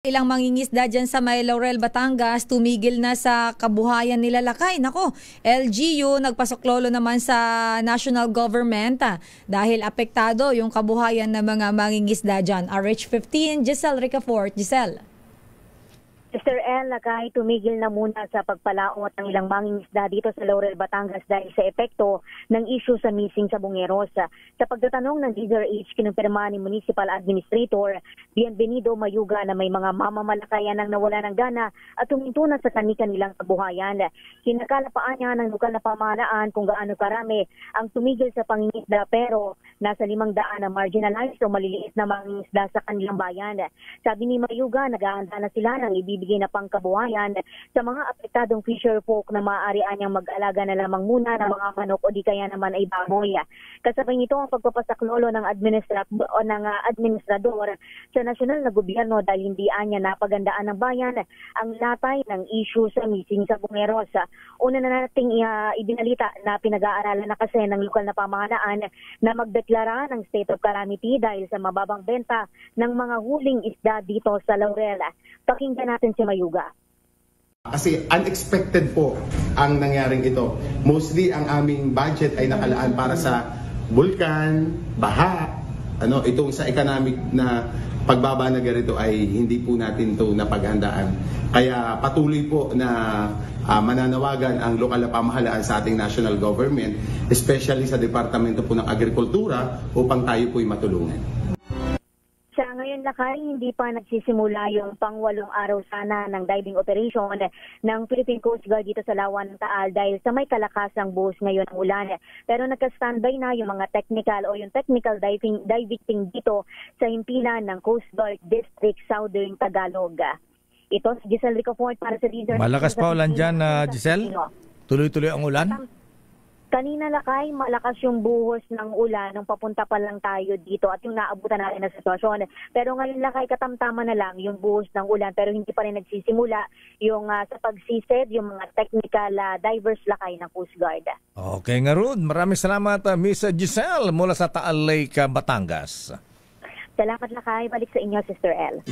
Ilang mangingisda dyan sa May Laurel, Batangas, tumigil na sa kabuhayan nila lakay. Nako, LGU nagpasoklolo naman sa national government dahil apektado yung kabuhayan ng mga mangingisda dyan. RH15, Giselle Ricafort. Giselle. Mr. L, kahit tumigil na muna sa pagpalaot ng ilang mangingisda dito sa Laurel, Batangas dahil sa epekto ng issue sa missing sa Bungeros. Sa pagtatanong ng DZRH, kinumpirma ni Municipal Administrator Bienvenido Mayuga na may mga mamamalakayan ang nawala ng gana at huminto na sa kanilang kabuhayan. Kinakalapaan niya ng lokal na pamahalaan kung gaano karami ang tumigil sa pangingisda pero nasa 500 na marginalized o maliliit na mangingisda sa kanilang bayan. Sabi ni Mayuga, naghahanda na sila ng ibibigay na pangkabuhayan sa mga apektadong fisher folk na maaari niyang mag-alaga na lamang muna ng mga manok o di kaya naman ay baboy. Kasabay nito ang pagpapasaklolo ng administrador sa nasyonal na gobyerno dahil hindi anya napagandaan ng bayan ang latay ng issue sa missing sa Bungeros. Una na nating ibinalita na pinag-aaralan na kasi ng lokal na pamahalaan na magdeklara ng state of calamity dahil sa mababang benta ng mga huling isda dito sa Laurel. Pakinggan natin si Mayuga. Kasi unexpected po ang nangyaring ito. Mostly ang aming budget ay nakalaan para sa bulkan, baha, itong sa economic na pagbaba na ganito ay hindi po natin ito napaghandaan. Kaya patuloy po na mananawagan ang lokal na pamahalaan sa ating national government, especially sa Departamento po ng Agrikultura upang tayo po'y matulungan. Sa ngayon lakay, hindi pa nagsisimula yung pang-8 araw sana ng diving operation ng Philippine Coast Guard dito sa Lawan ng Taal dahil sa may kalakasang buhos ngayon ng ulan. Pero nagka-standby na yung mga technical o yung technical diving dito sa himpilan ng Coast Guard District Southern Tagalog. Ito si Giselle Ricafort para sa Leader. Malakas pa ulan dyan, Giselle? Tuloy-tuloy ang ulan? Kanina lakay, malakas yung buhos ng ulan nung papunta pa lang tayo dito at yung naabutan natin na sitwasyon. Pero ngayon lakay, katamtama na lang yung buhos ng ulan pero hindi pa rin nagsisimula yung sa pagsisid, yung mga technical divers lakay ng Coast Guard. Okay nga Rud, maraming salamat Miss Giselle mula sa Taal Lake, Batangas. Salamat lakay, balik sa inyo Sister L.